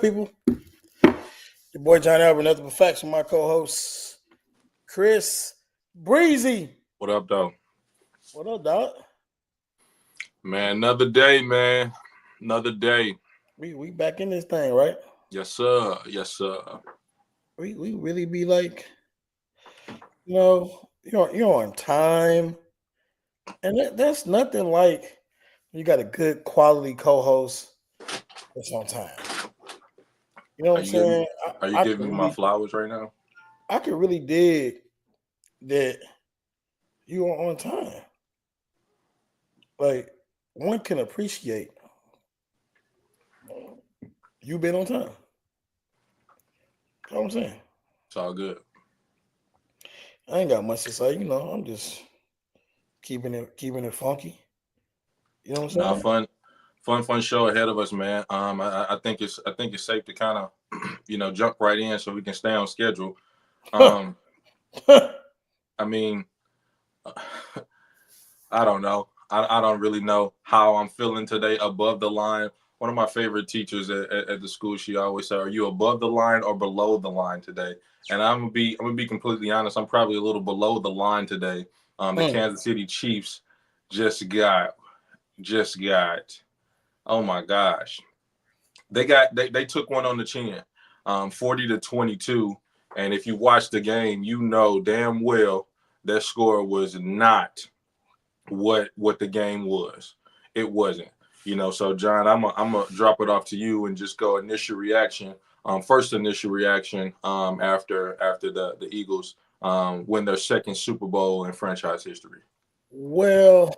up, people? Your boy John Albert, nothing but facts with my co-host Chris Breezy. What up, though? What up, dog? Man, another day, man. Another day. We back in this thing, right? Yes, sir. Yes, sir. We really be like, you're on time, and that's nothing like you got a good quality co-host that's on time. You know what Are I'm you giving saying? Are you I giving could me my really, flowers right now? I could really dig that you are on time. Like one can appreciate you been on time. You know what I'm saying? It's all good. I ain't got much to say, I'm just keeping it funky. You know what I'm Nah, saying? fun show ahead of us, man. I think it's safe to kind of jump right in so we can stay on schedule. Um, I mean, I don't know. I don't really know how I'm feeling today. Above the line. One of my favorite teachers at the school, she always said, "Are you above the line or below the line today?" And I'm gonna be completely honest. I'm probably a little below the line today. The Mm. Kansas City Chiefs just got. Oh my gosh, they took one on the chin, 40-22. And if you watch the game, you know damn well that score was not what the game was. It wasn't. So John, I'm gonna drop it off to you and just go initial reaction. First initial reaction after the Eagles win their second Super Bowl in franchise history. Well,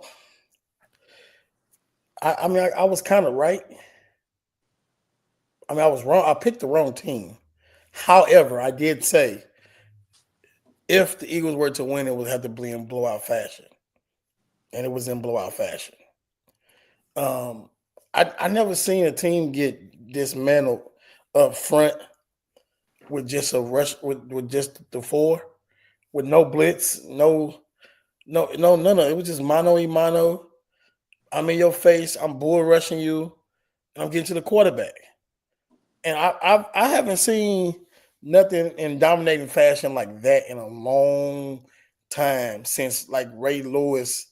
I was kind of right. I was wrong. I picked the wrong team. However, I did say if the Eagles were to win, it would have to be in blowout fashion, and it was in blowout fashion. Um, I never seen a team get dismantled up front with just a rush with just the four, with no blitz, no, none of it. It was just mano y mano. I'm in your face. I'm bull rushing you, and I'm getting to the quarterback. And I haven't seen nothing in dominating fashion like that in a long time since like Ray Lewis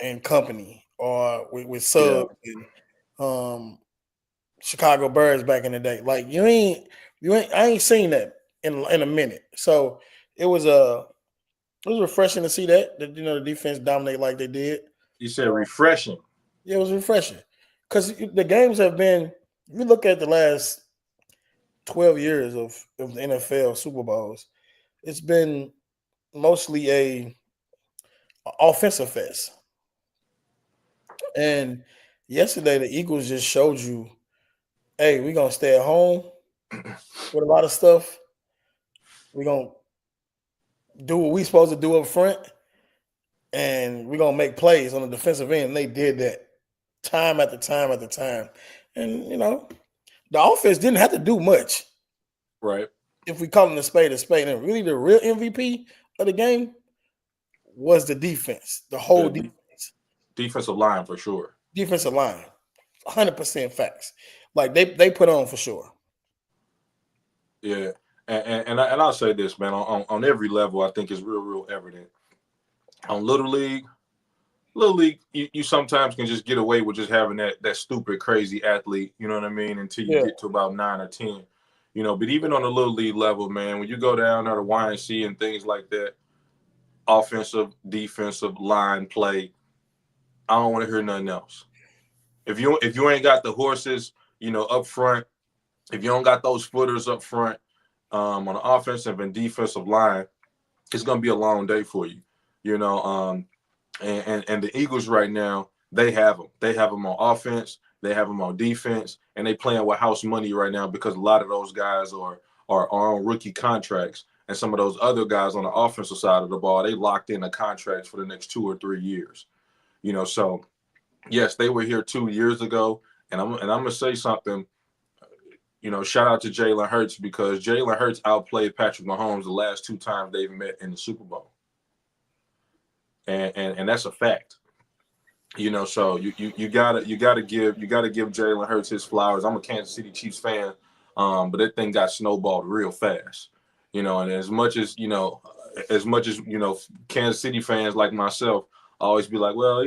and company, or with Yeah, Suggs and um, Chicago Bears back in the day. Like I ain't seen that in a minute. So it was it was refreshing to see that the defense dominate like they did. you said refreshing. Yeah, it was refreshing because the games have been. If you look at the last 12 years of the NFL Super Bowls, it's been mostly a offensive fest. And yesterday, the Eagles just showed you, hey, we're gonna stay at home with a lot of stuff. We're gonna do what we supposed to do up front, and we're gonna make plays on the defensive end. And they did that time after time after time. And the offense didn't have to do much Right. if we call it a spade. And really, the real MVP of the game was the defense, the whole The defense, defensive line for sure. defensive line, 100% facts. Like they put on for sure. Yeah. And I'll say this, man, on every level, I think is real evident. On Little League, you sometimes can just get away with just having that stupid, crazy athlete, you know what I mean, until you Yeah, get to about 9 or 10. But even on the Little League level, man, when you go down there to YNC and things like that, offensive, defensive line play, I don't want to hear nothing else. If you ain't got the horses, up front, if you don't got those footers up front, on the offensive and defensive line, it's gonna be a long day for you. You know, and the Eagles right now, they have them. They have them on offense. They have them on defense, and they playing with house money right now because a lot of those guys are on rookie contracts, and some of those other guys on the offensive side of the ball, they locked in the contracts for the next 2 or 3 years. So yes, they were here 2 years ago, and I'm gonna say something. Shout out to Jalen Hurts because Jalen Hurts outplayed Patrick Mahomes the last two times they've met in the Super Bowl, and that's a fact. So you gotta give Jalen Hurts his flowers. I'm a Kansas City Chiefs fan, but that thing got snowballed real fast. And as much as Kansas City fans like myself always be like, well,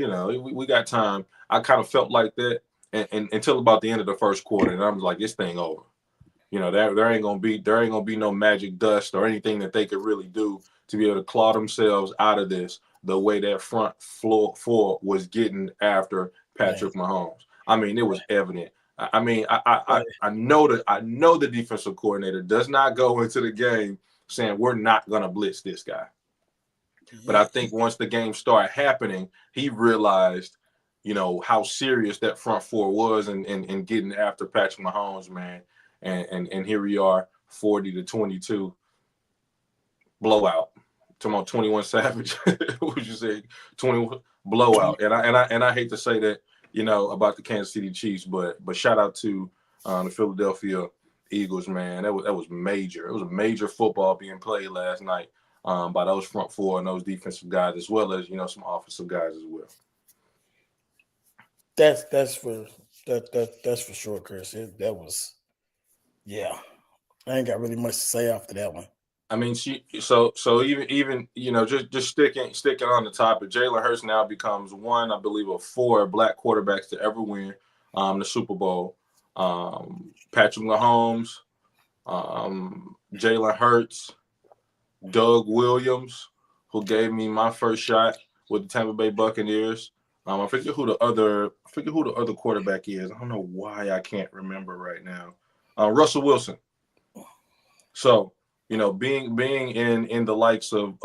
we got time. I kind of felt like that, and until about the end of the first quarter, and I'm like, this thing over. There ain't gonna be no magic dust or anything that they could really do to be able to claw themselves out of this the way that front four was getting after Man, Patrick Mahomes. I mean, it was evident. I know the defensive coordinator does not go into the game saying we're not gonna blitz this guy. But I think once the game started happening, he realized, how serious that front four was and getting after Patrick Mahomes, man. And here we are, 40-22 blowout. Talking about 21 Savage. What would you say? 20 blowout. And I hate to say that, about the Kansas City Chiefs, but shout out to the Philadelphia Eagles, man. That was major. It was a major football being played last night by those front four and those defensive guys, as well as some offensive guys as well. that's for sure, Chris. That was, yeah. I ain't got really much to say after that one. I mean, so even just sticking on the topic, Jalen Hurts now becomes one, I believe, of 4 black quarterbacks to ever win the Super Bowl. Patrick Mahomes, Jalen Hurts, Doug Williams, who gave me my first shot with the Tampa Bay Buccaneers. I forget who the other quarterback is. I don't know why I can't remember right now. Russell Wilson. So, being in the likes of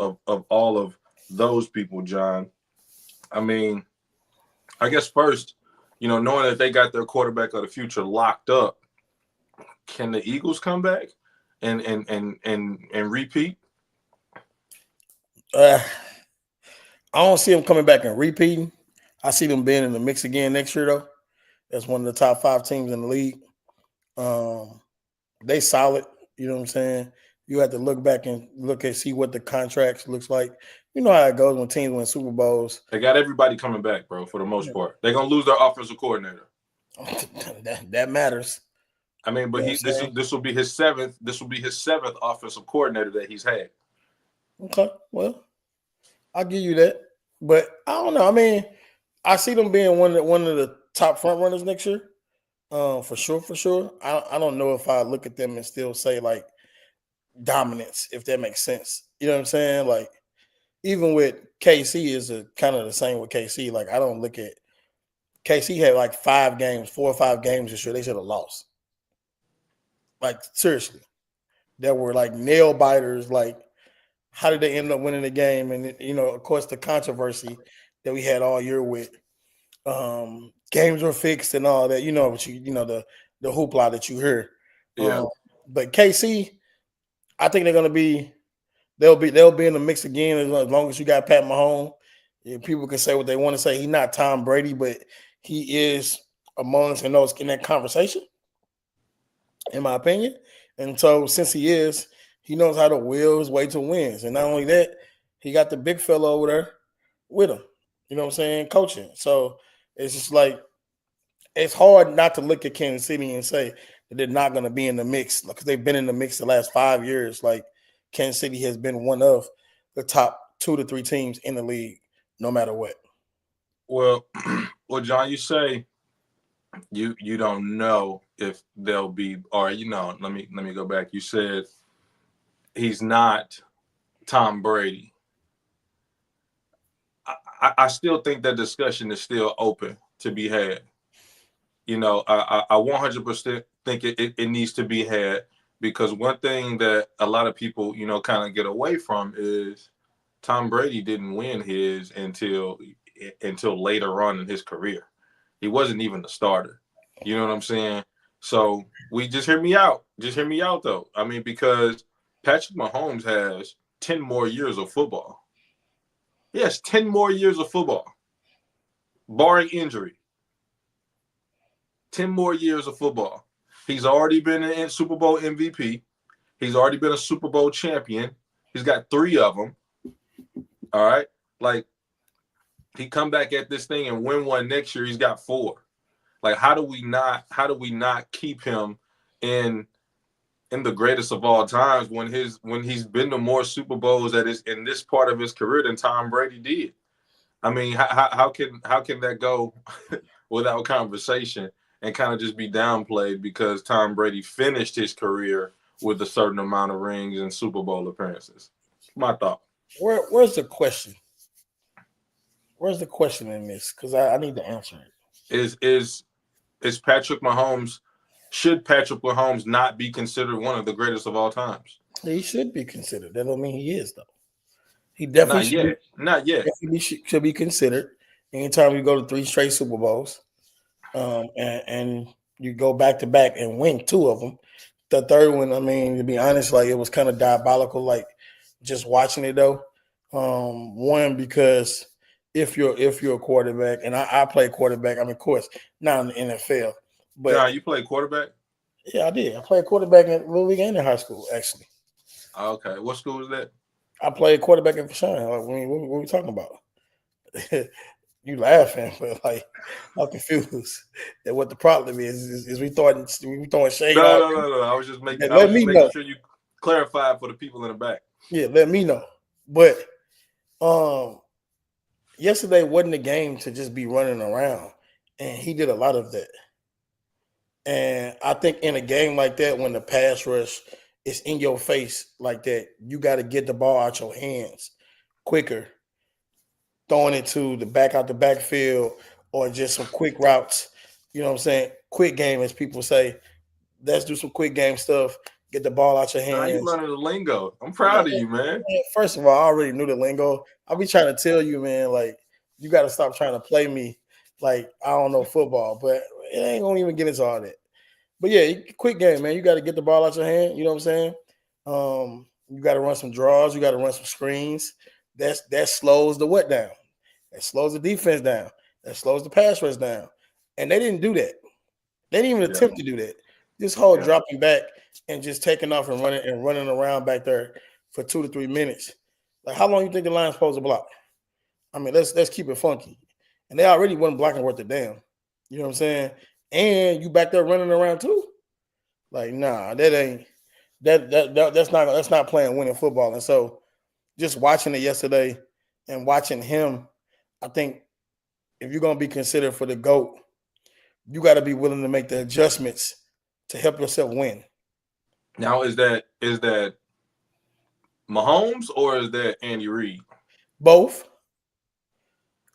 all of those people, John, I mean, I guess first, knowing that they got their quarterback of the future locked up, can the Eagles come back and repeat? I don't see them coming back and repeating. I see them being in the mix again next year, though. That's one of the top 5 teams in the league. They solid. You know what I'm saying? You have to look back and see what the contracts looks like. You know how it goes when teams win Super Bowls. They got everybody coming back, bro, for the most part. They're gonna lose their offensive coordinator. that matters. I mean, but this will be his 7th. This will be his 7th offensive coordinator that he's had. Okay, well, I'll give you that. But I don't know. I mean, I see them being one of the top front runners next year. For sure. I don't know if I look at them and still say like dominance, if that makes sense. You know what I'm saying? Like, even with KC is kind of the same with KC. Like, I don't look at KC had like 4 or 5 games this year. They should have lost. Like, seriously, that were like nail biters. Like, how did they end up winning the game? And of course, the controversy that we had all year with games were fixed and all that. The hoopla that you hear. Yeah. But KC, I think they'll be in the mix again as long as you got Pat Mahomes. Yeah, people can say what they want to say. He's not Tom Brady, but he is amongst in that conversation, in my opinion. And so since he knows how to will his way to wins. And not only that, he got the big fellow over there with him. You know what I'm saying? Coaching. So it's just like, it's hard not to look at Kansas City and say that they're not going to be in the mix, because they've been in the mix the last 5 years. Like, Kansas City has been one of the top 2 to 3 teams in the league, no matter what. Well, John, you say you don't know if they'll be, or let me go back. You said he's not Tom Brady. I still think that discussion is still open to be had. I 100% think it needs to be had, because one thing that a lot of people, kind of get away from is Tom Brady didn't win his until later on in his career. He wasn't even the starter. You know what I'm saying? So we just hear me out. Just hear me out, though. I mean, because Patrick Mahomes has 10 more years of football. He has 10 more years of football, barring injury. 10 more years of football. He's already been in Super Bowl MVP. He's already been a Super Bowl champion. He's got 3 of them. All right. Like, he come back at this thing and win one next year. He's got 4. Like, how do we not keep him in the greatest of all times when he's been to more Super Bowls in this part of his career than Tom Brady did? I mean, how can that go without conversation and kind of just be downplayed because Tom Brady finished his career with a certain amount of rings and Super Bowl appearances? My thought. Where's the question? Where's the question in this? Because I need to answer it. Is Patrick Mahomes? Should Patrick Mahomes not be considered one of the greatest of all times? He should be considered. That don't mean he is, though. He definitely not yet. Definitely should be considered. Anytime you go to 3 straight Super Bowls, and you go back to back and win 2 of them, the third one, I mean, to be honest, like it was kind of diabolical. Like just watching it though. One, because if you're a quarterback, and I play quarterback, I mean, of course, not in the NFL, but you play quarterback? Yeah, I did. I played quarterback in Little League and in high school, actually. Okay, what school was that? I played quarterback in Fashawn. Like, what are we talking about? You laughing, but like I'm confused at what the problem is we throwing shade. No. I was just making sure you clarify for the people in the back. Yeah, let me know. But yesterday wasn't a game to just be running around, and he did a lot of that. And I think in a game like that, when the pass rush is in your face like that, you got to get the ball out your hands quicker, throwing it to the backfield or just some quick routes. You know what I'm saying? Quick game, as people say. Let's do some quick game stuff. Get the ball out your hands. You learning the lingo. I'm proud of you, man. First of all, I already knew the lingo. I'll be trying to tell you, man, like, you got to stop trying to play me like I don't know football, but it ain't going to even get into all that. But yeah, quick game, man. You got to get the ball out your hand. You know what I'm saying? You got to run some draws. You got to run some screens. That slows the what down. That slows the defense down. That slows the pass rush down. And they didn't do that. They didn't even attempt to do that. This whole dropping back and just taking off and running around back there for 2 to 3 minutes. Like, how long you think the line's supposed to block? I mean, let's keep it funky. And they already wasn't blocking worth a damn. You know what I'm saying? And you back there running around too. Like, nah, that's not playing winning football. And so just watching it yesterday and watching him, I think if you're gonna be considered for the GOAT, you got to be willing to make the adjustments to help yourself win. Now, is that Mahomes or is that Andy Reid? Both.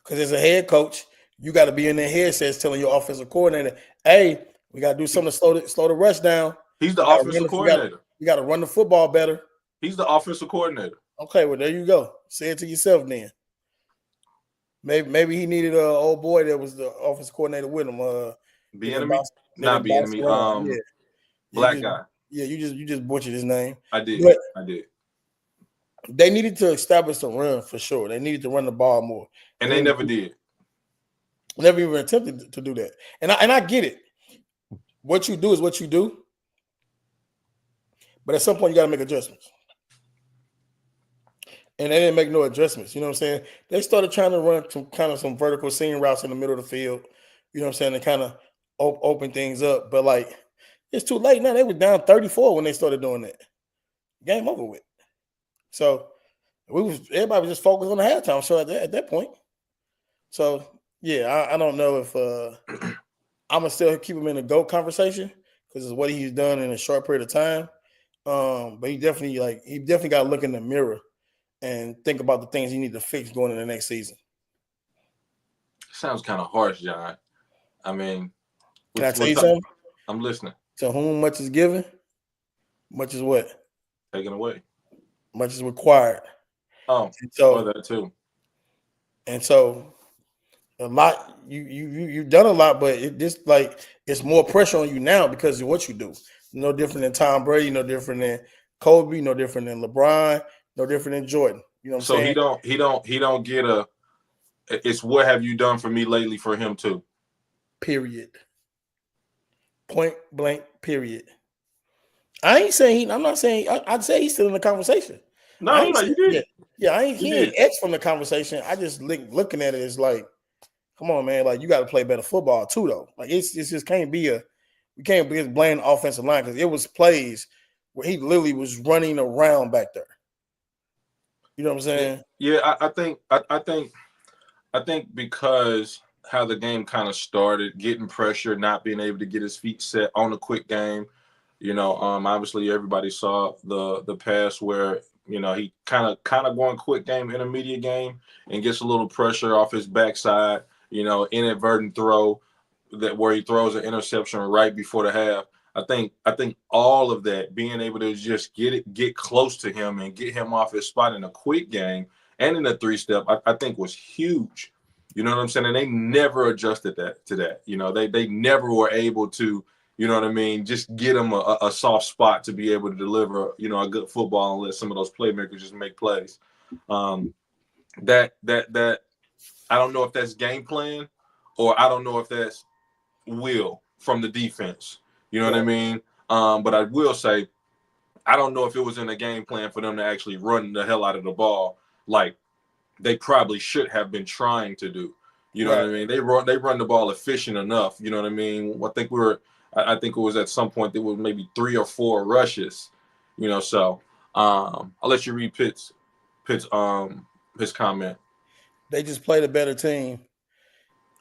Because as a head coach, you got to be in their headsets telling your offensive coordinator, hey, we got to do something to slow the rush down. He's the offensive coordinator. You got to run the football better. He's the offensive coordinator. Okay, well, there you go. Say it to yourself then. Maybe he needed an old boy that was the offensive coordinator with him. Bieniemy? Not Bieniemy. Black guy. Yeah, you just butchered his name. I did. They needed to establish the run for sure. They needed to run the ball more. And they never did. Never even attempted to do that. And I get it. What you do is what you do. But at some point, you got to make adjustments. And they didn't make no adjustments. You know what I'm saying? They started trying to run some vertical seam routes in the middle of the field. You know what I'm saying? To kind of open things up. But, like, it's too late now. They were down 34 when they started doing that. Game over with. So everybody was just focused on the halftime show at that point. So yeah, I don't know if I'm gonna still keep him in the GOAT conversation because it's what he's done in a short period of time. But he definitely got to look in the mirror and think about the things he need to fix going into the next season. Sounds kind of harsh, John. I mean, can I tell you something? I'm listening. To whom much is given, much is what? Taken away. Much is required. Oh, so that too. And so a lot you've done a lot, but it's more pressure on you now because of what you do. No different than Tom Brady, no different than Kobe, no different than LeBron, no different than Jordan. You know what I'm saying? So he don't get it's what have you done for me lately for him too. Period. Point blank, period. I'm not saying I'd say he's still in the conversation. I No, ain't you yeah, did. yeah, I ain't You he ain't did. X from the conversation. I just looking at it as like, come on, man, like you got to play better football too, though. Like it's just can't be you can't just blame the offensive line because it was plays where he literally was running around back there. You know what I'm saying? Yeah, I think because how the game kind of started, getting pressure, not being able to get his feet set on a quick game. Obviously everybody saw the pass where he kind of going quick game, intermediate game, and gets a little pressure off his backside. Inadvertent throw that where he throws an interception right before the half. I think all of that, being able to just get close to him and get him off his spot in a quick game and in a 3-step, I think was huge. You know what I'm saying? And they never adjusted that to that. They never were able to, you know what I mean, just get him a soft spot to be able to deliver, a good football and let some of those playmakers just make plays. That I don't know if that's game plan or I don't know if that's will from the defense. You know what I mean? But I will say, I don't know if it was in the game plan for them to actually run the hell out of the ball like they probably should have been trying to do. You know what I mean? They run the ball efficient enough. You know what I mean? I think it was at some point there was maybe 3 or 4 rushes. So I'll let you read Pitt's his comment. They just played a better team.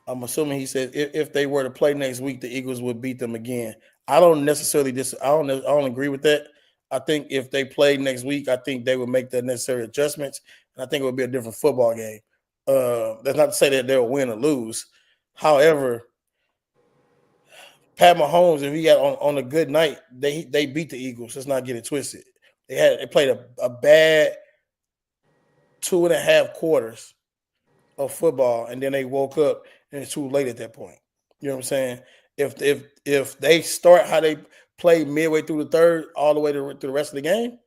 I'm assuming he said if they were to play next week, the Eagles would beat them again. I don't necessarily I don't agree with that. I think if they played next week, I think they would make the necessary adjustments, and I think it would be a different football game. That's not to say that they'll win or lose. However, Pat Mahomes, if he got on a good night, they beat the Eagles. Let's not get it twisted. They played a bad 2.5 quarters of football, and then they woke up and it's too late at that point. You know what I'm saying? If they start how they play midway through the third, all the way through the rest of the game,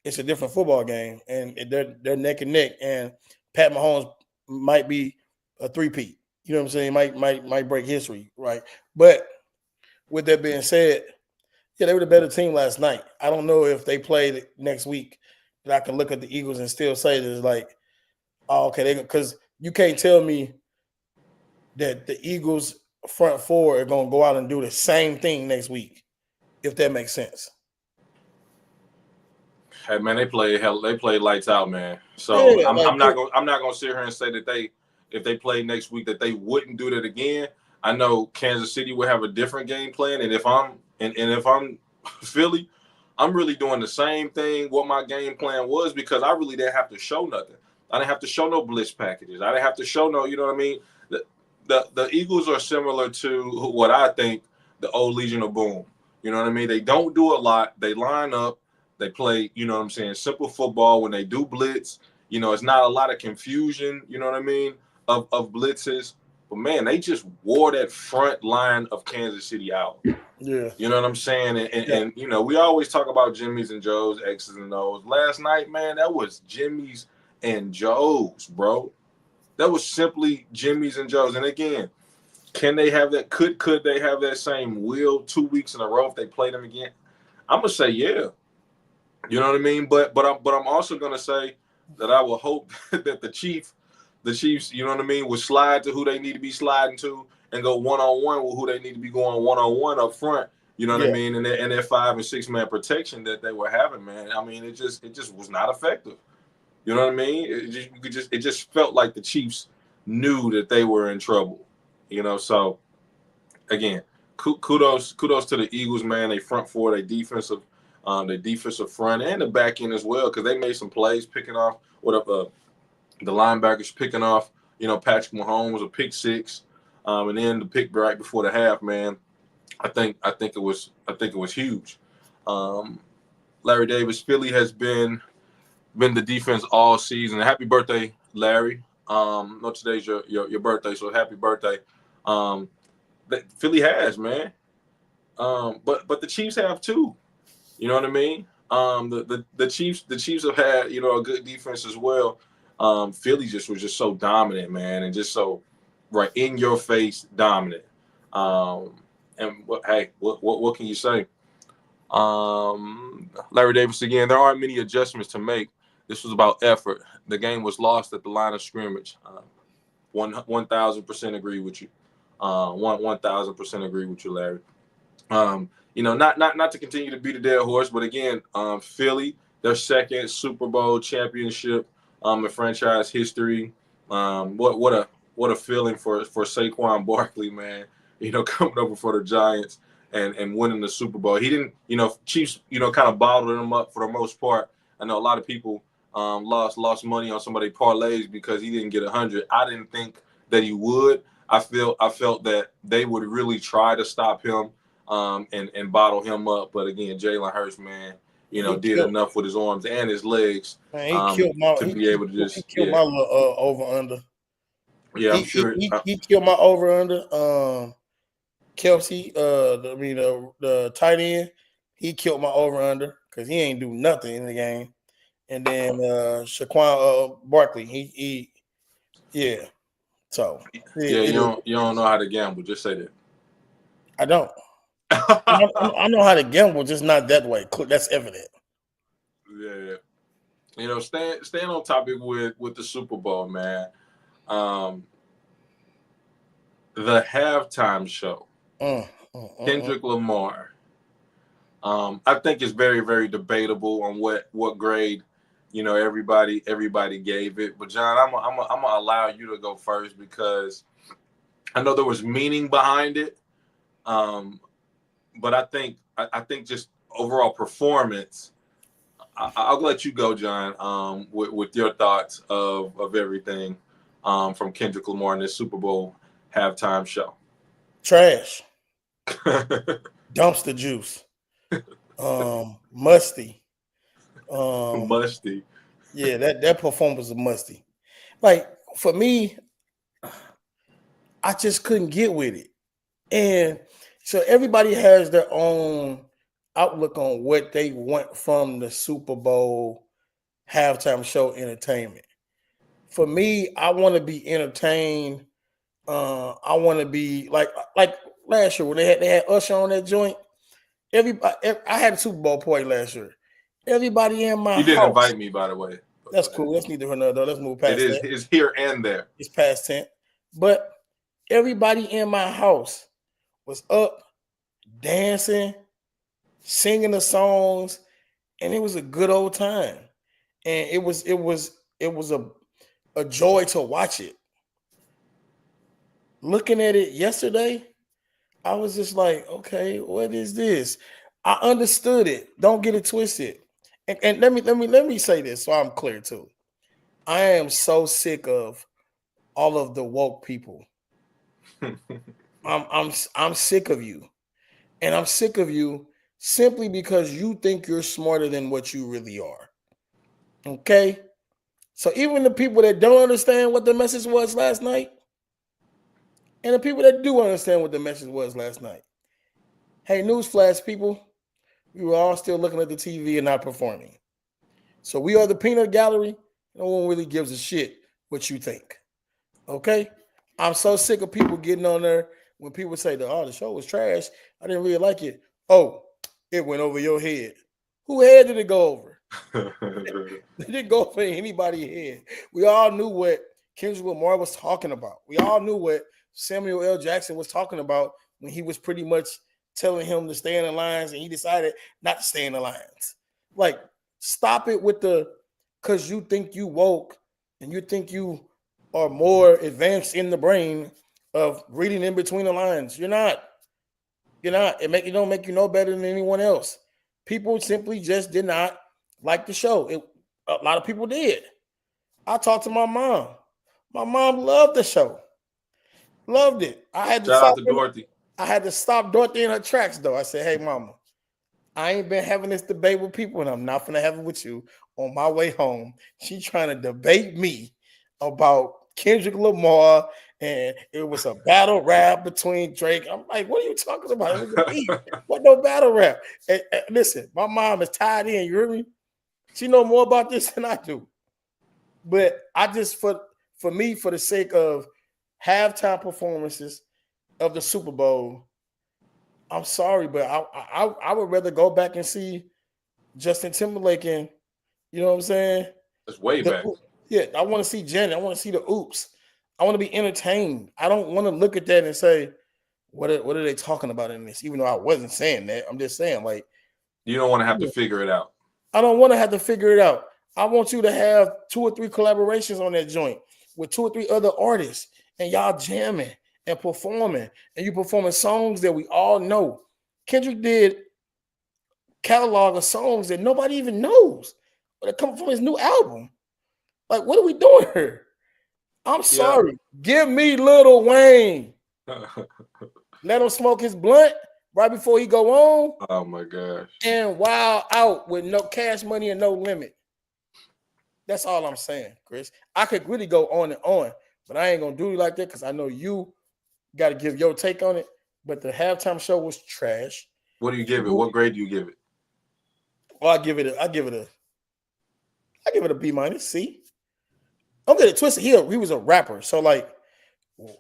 it's a different football game, and they're neck and neck. And Pat Mahomes might be a three-peat. You know what I'm saying? Might break history, right? But with that being said, yeah, they were the better team last night. I don't know if they played next week that I can look at the Eagles and still say that it's like, oh, okay, because you can't tell me that the Eagles front four are going to go out and do the same thing next week, if that makes sense. Hey man, they played lights out, man. So Yeah, I'm not gonna sit here and say that if they play next week that they wouldn't do that again. I know Kansas City would have a different game plan, and if I'm Philly, I'm really doing the same thing what my game plan was because I really didn't have to show nothing. I didn't have to show no blitz packages. I didn't have to show no, you know what I mean? The Eagles are similar to what I think the old Legion of Boom. You know what I mean? They don't do a lot. They line up. They play, you know what I'm saying, simple football. When they do blitz, it's not a lot of confusion, you know what I mean, of blitzes. But, man, they just wore that front line of Kansas City out. Yeah. You know what I'm saying? And we always talk about Jimmy's and Joe's, X's and O's. Last night, man, that was Jimmy's and Joe's, bro. That was simply Jimmy's and Joe's. And, again, can they have that? Could they have that same will 2 weeks in a row if they play them again? I'm going to say, yeah. You know what I mean? But I'm also gonna say that I will hope that the Chiefs, you know what I mean, will slide to who they need to be sliding to and go one-on-one with who they need to be going one-on-one up front. You know what I mean? And that 5 and 6 man protection that they were having, man. I mean, it just was not effective. You know what I mean? It just felt like the Chiefs knew that they were in trouble. So again, kudos to the Eagles, man. They front four, they defensive front and the back end as well, because they made some plays picking off the linebackers picking off, Patrick Mahomes, a pick six, and then the pick right before the half, man. I think it was huge. Larry Davis, Philly has been the defense all season. Happy birthday, Larry. No, today's your birthday, so happy birthday. Philly has, man. But the Chiefs have too. You know what I mean? The Chiefs have had, a good defense as well. Philly was just so dominant, man, and just so right in your face dominant. And what can you say? Larry Davis again. There aren't many adjustments to make. This was about effort. The game was lost at the line of scrimmage. 1,000% agree with you. 1,000% agree with you, Larry. Not to continue to beat a dead horse, but again, Philly, their second Super Bowl championship in franchise history. What a feeling for Saquon Barkley, man. Coming over for the Giants and winning the Super Bowl. He didn't, Chiefs, kind of bottled him up for the most part. I know a lot of people lost money on some of their parlays because he didn't get 100. I didn't think that he would. I felt that they would really try to stop him and bottle him up. But again, Jalen Hurts, man, did enough with his arms and his legs to be able to just my little over under. Yeah, I'm sure he killed my over under. Kelsey, the tight end, he killed my over under because he ain't do nothing in the game. And then Saquon Barkley, he yeah. So you don't know how to gamble. Just say that. I don't. I know how to gamble, just not that way. That's evident. Yeah. Staying on topic with the Super Bowl, man. The halftime show. Kendrick Lamar. I think it's very, very debatable on what grade, everybody gave it. But John, I'm gonna allow you to go first because I know there was meaning behind it. But I think just overall performance. I'll let you go, John. With your thoughts of everything from Kendrick Lamar in this Super Bowl halftime show. Trash. Dumpster juice. Musty. Musty. Yeah, that performance was musty. Like for me, I just couldn't get with it. And so everybody has their own outlook on what they want from the Super Bowl halftime show entertainment. For me, I want to be entertained. I want to be like last year when they had Usher on that joint. I had a Super Bowl party last year. Everybody in my house. You didn't invite me, by the way. That's cool. That's neither here nor there. Let's move past that. It's here and there. It's past 10. But everybody in my house was up, dancing, singing the songs, and it was a good old time. And it was a joy to watch it. Looking at it yesterday, I was just like, okay, what is this? I understood it. Don't get it twisted. And let me say this so I'm clear too. I am so sick of all of the woke people. I'm sick of you. And I'm sick of you simply because you think you're smarter than what you really are. Okay? So even the people that don't understand what the message was last night, and the people that do understand what the message was last night. Hey, newsflash, people, we were all still looking at the TV and not performing. So we are the peanut gallery. No one really gives a shit what you think. Okay? I'm so sick of people getting on there when people say, the show was trash. I didn't really like it. Oh, it went over your head. Who head did it go over? It didn't go over anybody's head. We all knew what Kendrick Lamar was talking about. We all knew what Samuel L. Jackson was talking about when he was pretty much telling him to stay in the lines and he decided not to stay in the lines. Like, stop it with because you think you woke and you think you are more advanced in the brain of reading in between the lines. You're not. It don't make you no better than anyone else. People simply just did not like the show. A lot of people did. I talked to my mom. My mom loved the show. Loved it. Shout out to Dorothy. I had to stop Dorothy in her tracks, though. I said, hey, mama, I ain't been having this debate with people, and I'm not going to have it with you on my way home. She trying to debate me about Kendrick Lamar, and it was a battle rap between Drake. I'm like, what are you talking about? It was a beat. What no battle rap? And listen, my mom is tied in. You hear me? She know more about this than I do. But I just, for me, for the sake of halftime performances of the Super Bowl, I'm sorry, but I would rather go back and see Justin Timberlake and, you know what I'm saying, That's way back. Yeah, I want to see Janet. I want to see the oops. I want to be entertained. I don't want to look at that and say, what are they talking about in this? Even though I wasn't saying that. I'm just saying, like, You don't want to have to figure it out. I don't want to have to figure it out. I want you to have 2 or 3 collaborations on that joint with 2 or 3 other artists, and y'all jamming and performing, and you performing songs that we all know. Kendrick did catalog of songs that nobody even knows, but it come from his new album. Like, what are we doing here? I'm sorry. Give me Lil Wayne. Let him smoke his blunt right before he go on. Oh my gosh. And wild out with no Cash Money and No Limit. That's all I'm saying, Chris. I could really go on and on, but I ain't gonna do it like that because I know you got to give your take on it. But the halftime show was trash. What do you give it? What grade do you give it? Well, I give it a B minus. C. Don't get it twisted. He was a rapper, so like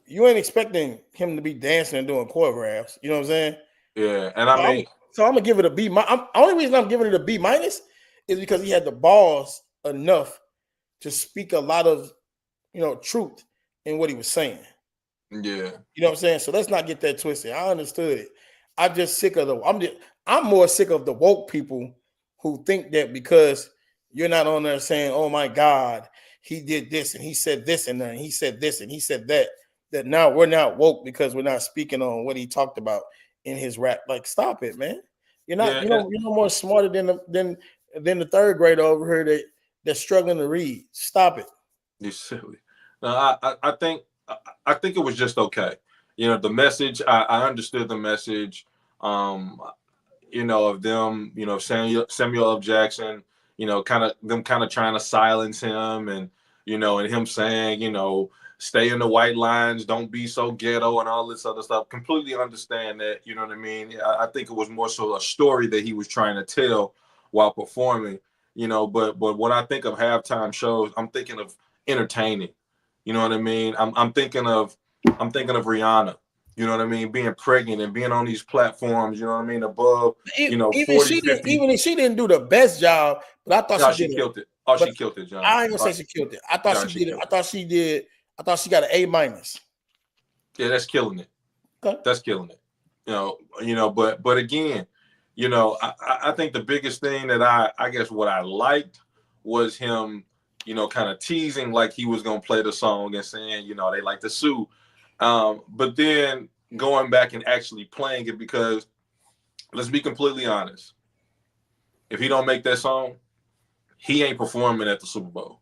you ain't expecting him to be dancing and doing choreographs. You know what I'm saying? Yeah, and I mean, so I'm gonna give it a B. Only reason I'm giving it a B minus is because he had the balls enough to speak a lot of, truth in what he was saying. Yeah, you know what I'm saying. So let's not get that twisted. I understood it. I'm just sick of I'm more sick of the woke people who think that because you're not on there saying, "Oh my God, he did this and he said this and then he said this and he said that," that now we're not woke because we're not speaking on what he talked about in his rap. Like, stop it, man. You're not, you're no more smarter than the third grader over here that's struggling to read. Stop it. You're silly. No, I think it was just okay. The message, I understood the message, of them, Samuel L. Jackson, kind of trying to silence him and him saying, stay in the white lines, don't be so ghetto and all this other stuff. Completely understand that, you know what I mean? I think it was more so a story that he was trying to tell while performing, but when I think of halftime shows, I'm thinking of entertaining. You know what I mean? I'm thinking of Rihanna. You know what I mean? Being pregnant and being on these platforms, you know what I mean? Above, 40, 50. Even if she didn't do the best job, but I thought she killed it. Oh, she killed it, John. I ain't gonna say she killed it. I thought she did it. I thought she got an A minus. Yeah, that's killing it. Okay. That's killing it. But again, I think the biggest thing that I guess what I liked was him, kind of teasing like he was gonna play the song and saying, they like to sue. But then going back and actually playing it, because let's be completely honest, if he don't make that song, he ain't performing at the Super Bowl.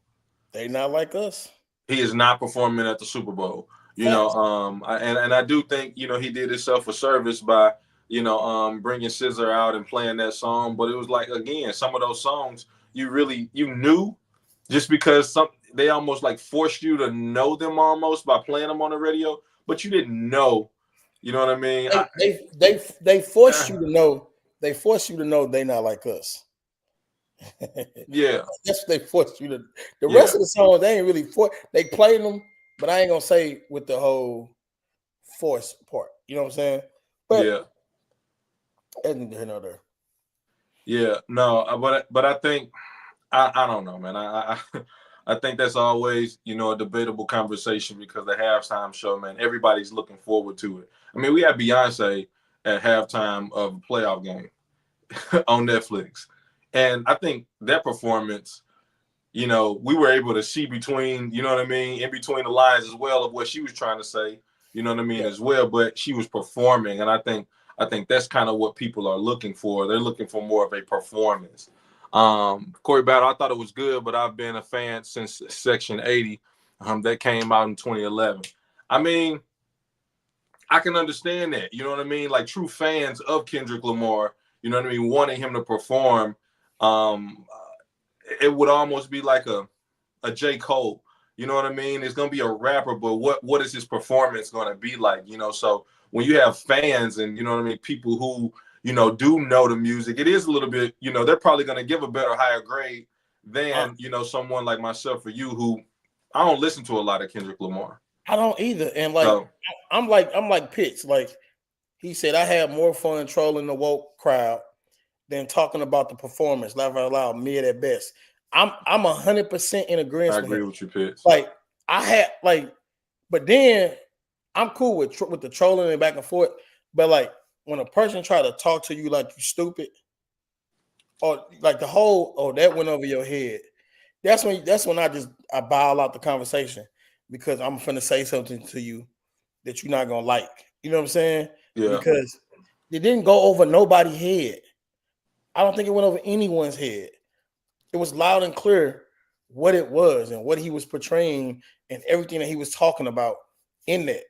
They not like us. He is not performing at the Super Bowl. And I do think, he did himself a service by, bringing Scissor out and playing that song. But it was like, again, some of those songs you knew just because they almost like forced you to know them almost by playing them on the radio, but you didn't know. You know what I mean? They forced you to know. They forced you to know they not like us. Yeah, that's what they forced you to. The rest of the songs they ain't really they played them, but I ain't gonna say with the whole force part. You know what I'm saying? But yeah, and another. Yeah, no, but I think I don't know, man. I think that's always a debatable conversation because the halftime show, man, everybody's looking forward to it. I mean, we had Beyonce at halftime of a playoff game on Netflix. And I think that performance, we were able to see between, in between the lines as well of what she was trying to say, as well. But she was performing. And I think that's kind of what people are looking for. They're looking for more of a performance. Corey Battle, I thought it was good, but I've been a fan since Section 80 that came out in 2011. I mean, I can understand that. You know what I mean? Like true fans of Kendrick Lamar, wanting him to perform. It would almost be like a J. Cole. You know what I mean? It's gonna be a rapper, but what is his performance gonna be like? So when you have fans and people who do know the music, it is a little bit, they're probably gonna give a better, higher grade than someone like myself or you who I don't listen to a lot of Kendrick Lamar. I don't either, and I'm like Pitts. Like he said, I had more fun trolling the woke crowd than talking about the performance. Laugh out loud, mid at best. I'm 100% in agreement I with agree him. with you, Pitts. Like I had like, but then I'm cool with the trolling and back and forth. But like when a person try to talk to you like you stupid, or like the whole that went over your head. That's when I bile out the conversation because I'm finna say something to you that you're not gonna like. You know what I'm saying? Yeah. Because it didn't go over nobody's head. I don't think it went over anyone's head. It was loud and clear what it was and what he was portraying and everything that he was talking about in that.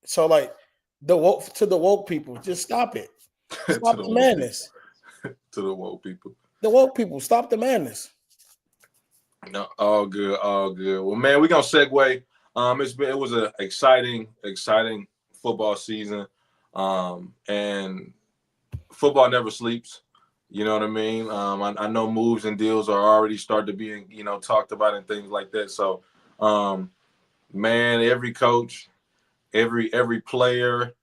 So like the woke people, just stop it. Stop the madness. To the woke people. The woke people, stop the madness. No, all good, all good. Well, man, we're gonna segue. It was an exciting football season. And football never sleeps. You know what I mean? I know moves and deals are already starting to be, talked about and things like that. So, man, every coach, every player,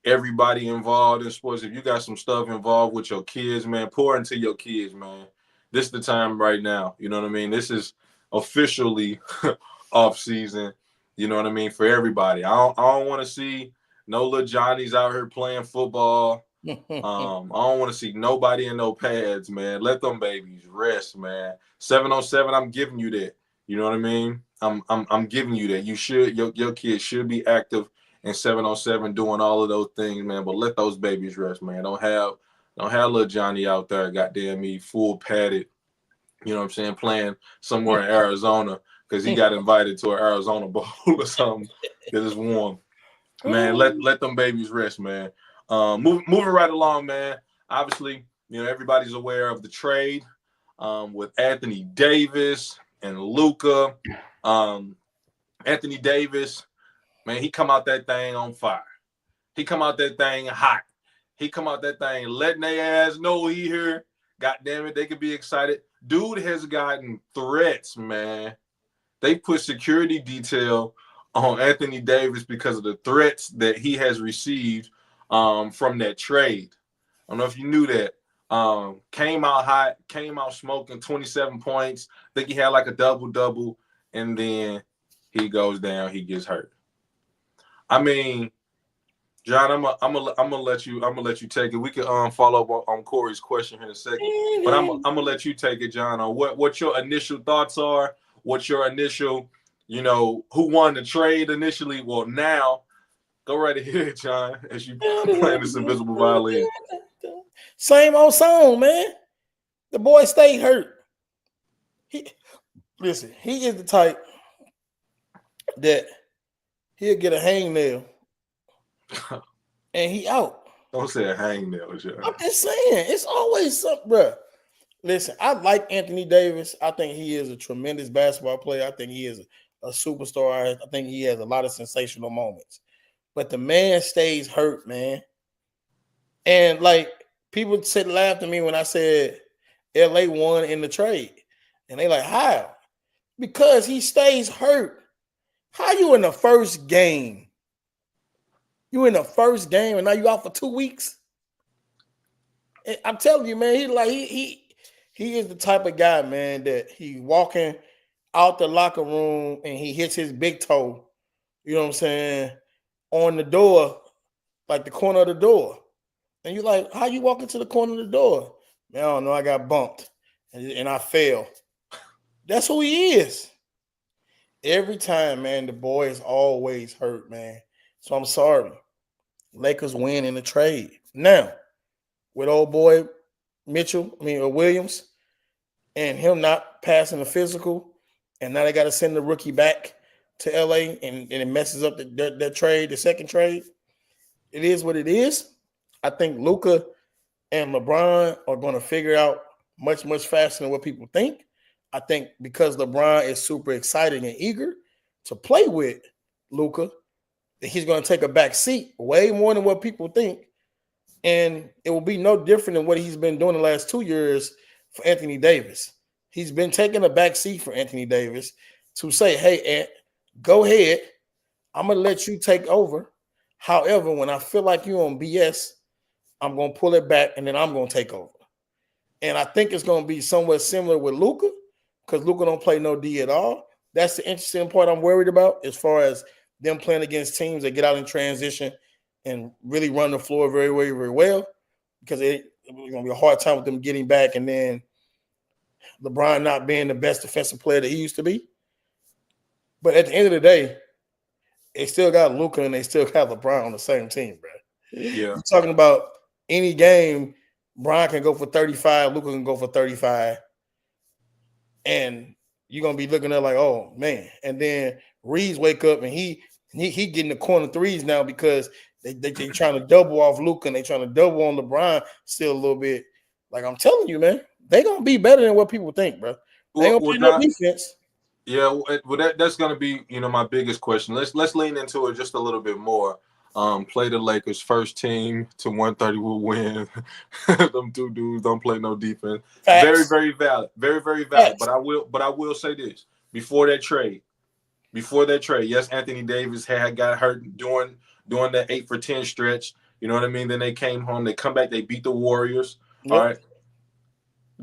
everybody involved in sports. If you got some stuff involved with your kids, man, pour into your kids, man. This is the time right now. You know what I mean? This is officially off season. You know what I mean? For everybody. I don't want to see no little Johnnies out here playing football. I don't want to see nobody in no pads, man. Let them babies rest, man. 7-on-7, I'm giving you that. You know what I mean? I'm giving you that. You should your kids should be active in 7-on-7 doing all of those things, man. But let those babies rest, man. Don't have little Johnny out there, goddamn me, full padded. You know what I'm saying? Playing somewhere in Arizona because he got invited to an Arizona Bowl or something because it's warm. Man, let them babies rest, man. Moving right along, man. Obviously, everybody's aware of the trade with Anthony Davis and Luka. Anthony Davis, man, he come out that thing on fire. He come out that thing hot. He come out that thing letting their ass know he here. God damn it, they could be excited. Dude has gotten threats, man. They put security detail on Anthony Davis because of the threats that he has received from that trade. I don't know if you knew that. Came out hot, came out smoking 27 points. I think he had like a double-double, and then he goes down, he gets hurt. I mean, John, I'm gonna let you take it. We can follow up on Corey's question here in a second, but I'm gonna let you take it, John, on what your initial thoughts are, what your initial, who won the trade initially. Well, now go right ahead, John, as you playing this invisible violin. Same old song, man. The boy stayed hurt. He is the type that he'll get a hangnail and he out. Don't say a hangnail, John. I'm just saying, it's always something, bro. Listen, I like Anthony Davis. I think he is a tremendous basketball player. I think he is a superstar. I think he has a lot of sensational moments. But the man stays hurt, man. And like people laughed at me when I said LA won in the trade. And they like, how? Because he stays hurt. How you in the first game? You in the first game and now you out for 2 weeks? And I'm telling you, man, he is the type of guy, man, that he walking out the locker room and he hits his big toe, you know what I'm saying, on the door, like the corner of the door. And you're like, how you walking to the corner of the door? Man, I don't know, I got bumped and I fell. That's who he is. Every time, man, the boy is always hurt, man. So I'm sorry. Lakers win in the trade. Now, with old boy Williams, and him not passing the physical, and now they got to send the rookie back to LA, and it messes up the trade, the second trade. It is what it is. I think Luka and LeBron are going to figure out much, much faster than what people think. I think because LeBron is super excited and eager to play with Luka, that he's going to take a back seat way more than what people think. And it will be no different than what he's been doing the last 2 years for Anthony Davis. He's been taking a back seat for Anthony Davis to say, hey, Ant, go ahead. I'm going to let you take over. However, when I feel like you're on BS, I'm going to pull it back and then I'm going to take over. And I think it's going to be somewhat similar with Luka. because Luka don't play no D at all. That's the interesting part I'm worried about as far as them playing against teams that get out in transition and really run the floor very, very, very well, because it's going to be a hard time with them getting back, and then LeBron not being the best defensive player that he used to be. But at the end of the day, they still got Luka and they still got LeBron on the same team, bro. Yeah. You're talking about any game, Bron can go for 35, Luka can go for 35. And you're going to be looking at like, oh, man. And then Reeves wake up and he getting the corner threes now because they trying to double off Luka and they trying to double on LeBron still a little bit. Like, I'm telling you, man, they going to be better than what people think, bro. They going to play no defense. Yeah, well, that's going to be, my biggest question. Let's lean into it just a little bit more. Play the Lakers, first team to 130 will win. Them two dudes don't play no defense. Facts. Very, very valid. Very, very valid. But I will say this. Before that trade, yes, Anthony Davis got hurt during that 8 for 10 stretch. You know what I mean? Then they came home, they come back, they beat the Warriors. Yep. All right.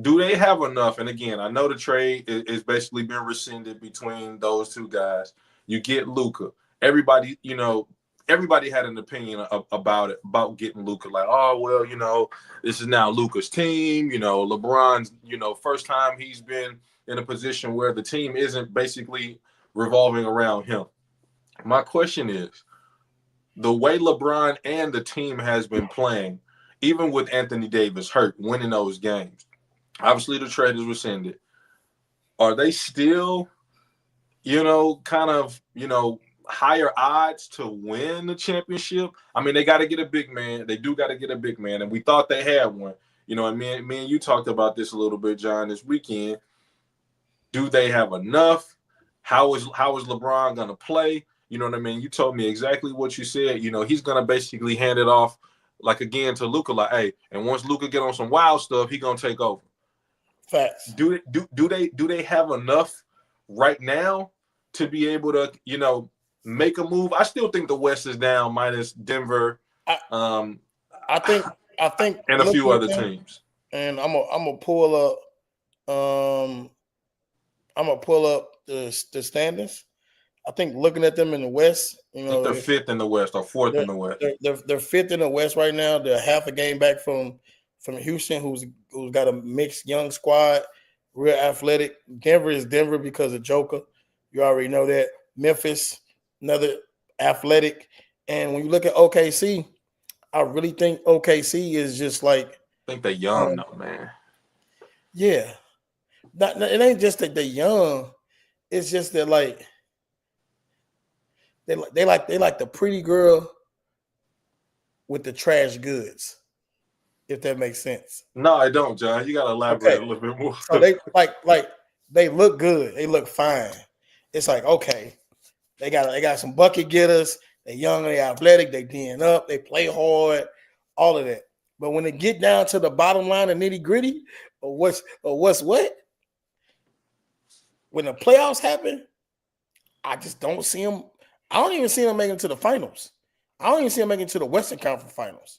Do they have enough? And again, I know the trade is basically been rescinded between those two guys. You get Luka. Everybody had an opinion about getting Luka. Like, oh, well, this is now Luka's team. LeBron's, first time he's been in a position where the team isn't basically revolving around him. My question is, the way LeBron and the team has been playing, even with Anthony Davis hurt, winning those games, obviously the trade is rescinded. Are they still, kind of, higher odds to win the championship? I mean, they got to get a big man. They do got to get a big man, and we thought they had one. And me and you talked about this a little bit, John, this weekend. Do they have enough? How is LeBron going to play? You know what I mean? You told me exactly what you said. He's going to basically hand it off, like, again, to Luka, like, hey, and once Luka get on some wild stuff, he going to take over. Facts. Do they have enough right now to be able to, make a move? I still think the West is down minus Denver. I think and a few other teams. And I'm gonna pull up the standings. I think looking at them in the West, they're fifth in the West or fourth in the West. They're fifth in the West right now. They're half a game back from Houston, who's got a mixed young squad, real athletic. Denver is Denver because of Joker. You already know that. Memphis, another athletic. And when you look at OKC, I really think OKC is just like, I think they're young though, man. Yeah. It ain't just that they're young. It's just that like they like the pretty girl with the trash goods, if that makes sense. No, I don't, John. You gotta elaborate a little bit more. So they like they look good, they look fine. It's like, okay, they got some bucket getters, they young, they athletic, they D'ing up, they play hard, all of that. But when they get down to the bottom line of nitty-gritty, or what's what, when the playoffs happen, I just don't see them. I don't even see them making it to the finals. I don't even see them making it to the Western Conference Finals.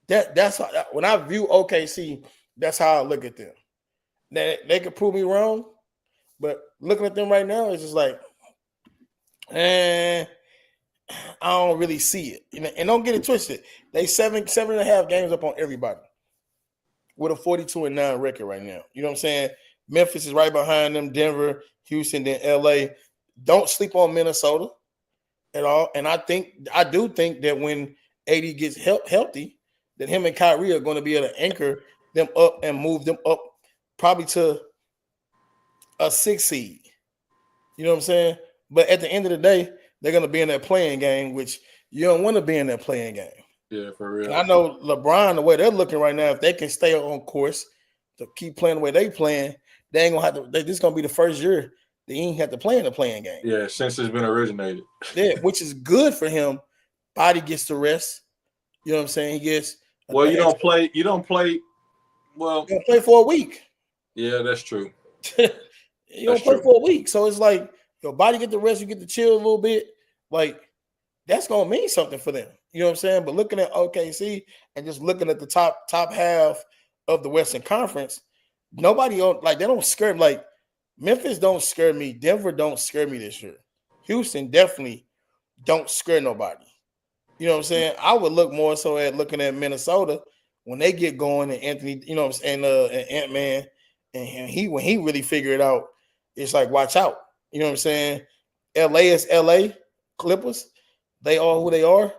That's how, when I view OKC, that's how I look at them. They could prove me wrong, but looking at them right now, it's just like, I don't really see it. And don't get it twisted. They 7.5 games up on everybody with a 42-9 record right now. You know what I'm saying? Memphis is right behind them, Denver, Houston, then LA. Don't sleep on Minnesota at all. And I do think that when AD gets healthy, that him and Kyrie are going to be able to anchor them up and move them up probably to a 6 seed. You know what I'm saying? But at the end of the day, they're going to be in that playing game, which you don't want to be in that playing game. Yeah, for real. And I know LeBron, the way they're looking right now, if they can stay on course to keep playing the way they playing, they ain't going to have to. This is going to be the first year they ain't have to play in the playing game. Yeah, since it's been originated. Yeah, which is good for him. Body gets to rest. You know what I'm saying? He gets. Well, you don't play. Well, you don't play for a week. Yeah, that's true. You don't play for a week, so it's like your body get to rest. You get to chill a little bit. Like that's gonna mean something for them. You know what I'm saying? But looking at OKC and just looking at the top half of the Western Conference, nobody on they don't scare them. Like Memphis don't scare me. Denver don't scare me this year. Houston definitely don't scare nobody. You know what I'm saying? I would look more so at looking at Minnesota when they get going and Anthony, you know what I'm saying, and Ant-Man, and he when he really figure it out, it's like watch out. You know what I'm saying? LA is LA Clippers. They are who they are.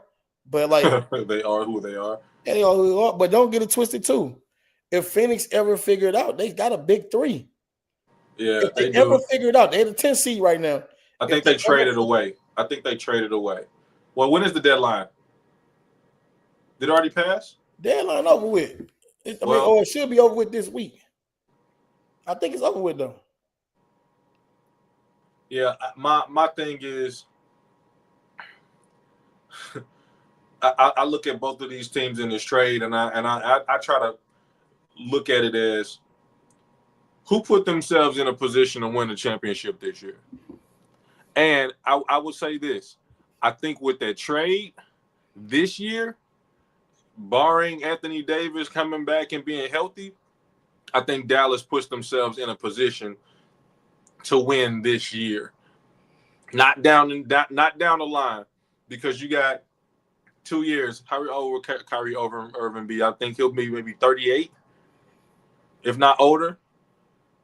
But like they are who they are. yeah, they are who they are. But don't get it twisted too. If Phoenix ever figure it out, they got a big three. Yeah, If they do. ever figure it out, they're the 10th seed right now. I think they traded away. I think they traded away. Well, when is the deadline? Did it already pass? Deadline over with. It should be over with this week. I think it's over with though. Yeah, my thing is, I look at both of these teams in this trade, and I try to look at it as who put themselves in a position to win the championship this year. And I would say this: I think with that trade this year, barring Anthony Davis coming back and being healthy, I think Dallas puts themselves in a position to win this year. Not down the line, because you got 2 years. Kyrie over Irving B. I think he'll be maybe 38, if not older.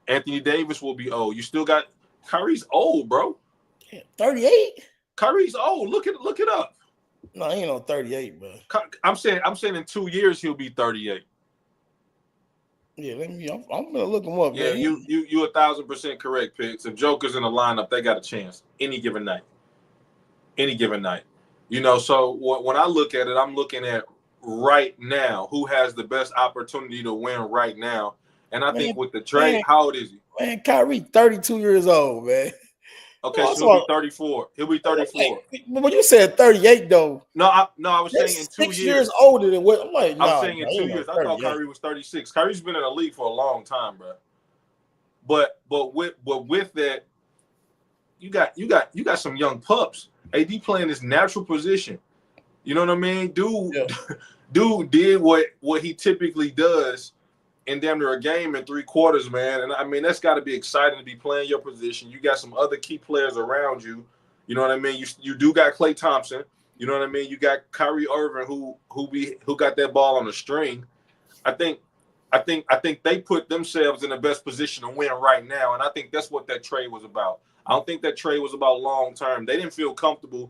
Anthony Davis will be old. You still got Kyrie's old, bro. 38. Kyrie's old. Look it up. No, he ain't no 38, bro. I'm saying in 2 years he'll be 38. Yeah, I'm gonna look him up. Yeah, man. you 1,000% correct, Picks. If Joker's in the lineup, they got a chance any given night. You know, so when I look at it, I'm looking at right now who has the best opportunity to win right now. And I think with the trade, how old is he? Man, Kyrie, 32 years old, man. Okay, so he'll be 34. He'll be 34. But when you said 38, though. No, I was saying in 2 6 years older than what I'm like. I'm saying in 2 years. I thought Kyrie was 36. Kyrie's been in the league for a long time, bro. But with that, you got some young pups. AD playing his natural position. You know what I mean? Dude did what he typically does in damn near a game in 3 quarters, man. And I mean, that's got to be exciting to be playing your position. You got some other key players around you. You know what I mean? You do got Klay Thompson. You know what I mean? You got Kyrie Irving who got that ball on the string. I think they put themselves in the best position to win right now, and I think that's what that trade was about. I don't think that trade was about long term. They didn't feel comfortable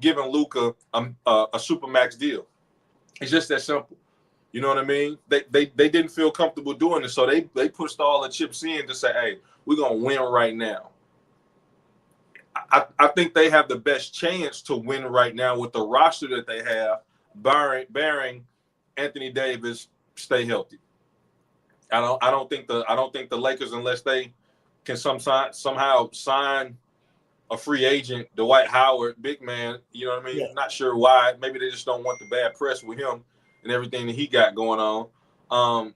giving Luka a supermax deal. It's just that simple. You know what I mean? They didn't feel comfortable doing it, so they pushed all the chips in to say, hey, we're gonna win right now. I think they have the best chance to win right now with the roster that they have, barring Anthony Davis stay healthy. I don't think the Lakers, unless they can somehow sign a free agent, Dwight Howard, big man. You know what I mean? Yeah. Not sure why. Maybe they just don't want the bad press with him and everything that he got going on.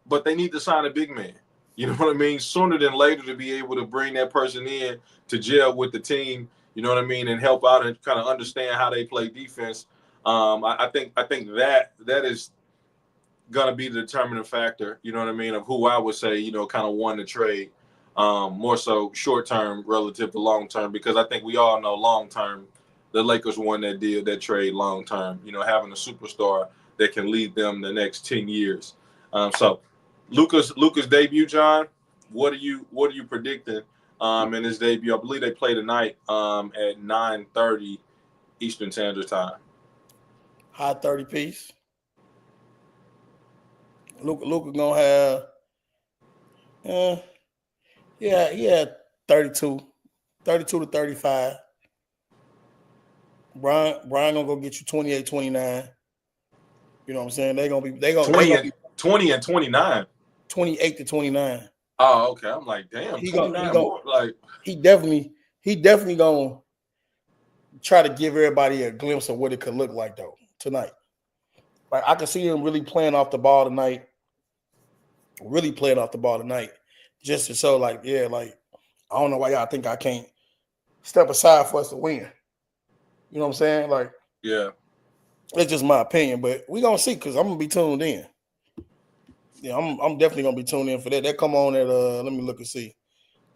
But they need to sign a big man. You know what I mean? Sooner than later, to be able to bring that person in to gel with the team. You know what I mean, and help out and kind of understand how they play defense. I think that is gonna be the determining factor. You know what I mean, of who I would say kind of won the trade. More so short term relative to long term, because I think we all know long term the Lakers won that trade long term. Having a superstar that can lead them the next 10 years. So Luka's debut, John. What are you predicting in his debut? I believe they play tonight at 9:30 Eastern Standard Time. High 30 piece. Luka gonna have, yeah, 32 to 35. Brian gonna go get you 28, 29. You know what I'm saying? They gonna be 20 and 29. 28 to 29. Oh, okay. I'm like, damn. He definitely gonna try to give everybody a glimpse of what it could look like though tonight. Like I can see him really playing off the ball tonight. Just to show, I don't know why y'all think I can't step aside for us to win. You know what I'm saying? Like, yeah, it's just my opinion, but we gonna see because I'm gonna be tuned in. Yeah, I'm definitely gonna be tuned in for that. That come on at let me look and see.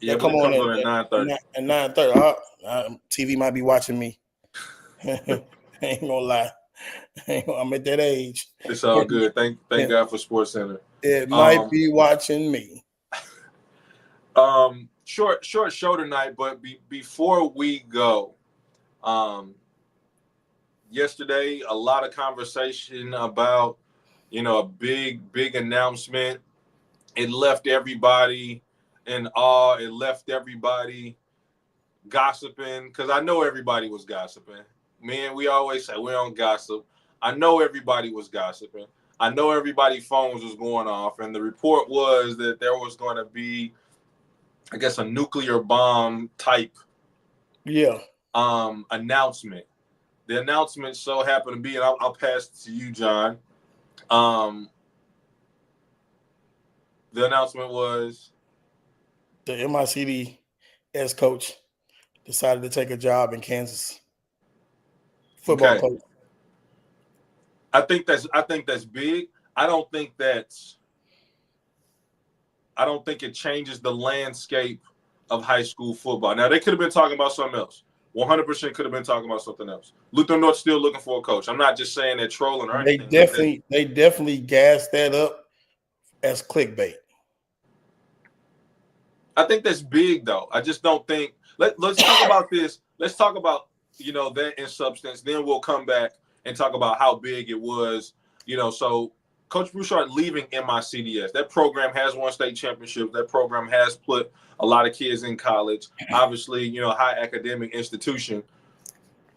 Yeah, but come it on comes on at 9:30. at 9:30. TV might be watching me. I ain't gonna lie. I'm at that age. It's all good. Thank God for Sports Center. It might be watching me. Short show tonight, but before we go, yesterday a lot of conversation about, a big announcement. It left everybody in awe. It left everybody gossiping, because I know everybody was gossiping. Man, we always say we don't gossip. I know everybody was gossiping. I know everybody's phones was going off, and the report was that there was going to be, I guess, a nuclear bomb type announcement. The announcement so happened to be, and I'll pass it to you, John. The announcement was the MICDS coach decided to take a job in Kansas. Football coach. I think that's big. I don't think it changes the landscape of high school football. Now, they could have been talking about something else. 100% could have been talking about something else. Lutheran North's still looking for a coach. I'm not just saying they're trolling or anything. They definitely gassed that up as clickbait. I think that's big, though. I just don't think. Let's talk about this. Let's talk about, that in substance. Then we'll come back and talk about how big it was. So Coach Broussard leaving MICDS. That program has won state championships. That program has put a lot of kids in college. Obviously, high academic institution.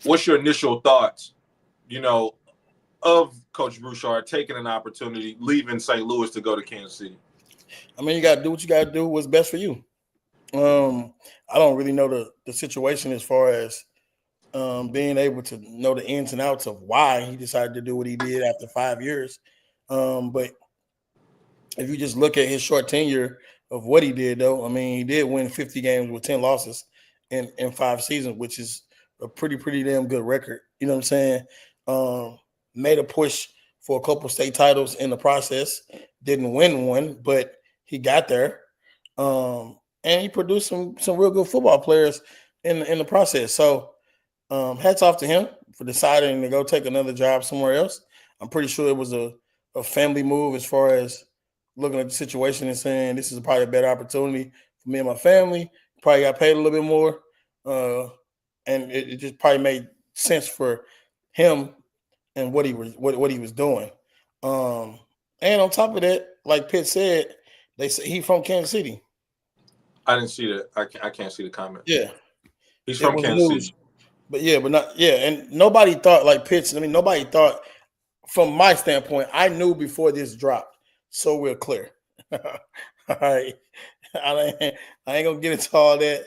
What's your initial thoughts, of Coach Broussard taking an opportunity, leaving St. Louis to go to Kansas City? I mean, you got to do what you got to do. What's best for you. I don't really know the situation as far as being able to know the ins and outs of why he decided to do what he did after 5 years. But if you just look at his short tenure of what he did, though, I mean, he did win 50 games with 10 losses in 5 seasons, which is a pretty damn good record. You know what I'm saying? Made a push for a couple state titles in the process. Didn't win one, but he got there. And he produced some real good football players in the process. So hats off to him for deciding to go take another job somewhere else. I'm pretty sure it was a family move as far as looking at the situation and saying this is probably a better opportunity for me and my family. Probably got paid a little bit more. And it just probably made sense for him and what he was doing. And on top of that, like Pitt said, they say he's from Kansas City. I didn't see that. I can't see the comment. Yeah. He's from Kansas City. But and nobody thought like Pitts. I mean, nobody thought, from my standpoint, I knew before this dropped, so we're clear. All right. I ain't gonna get into all that.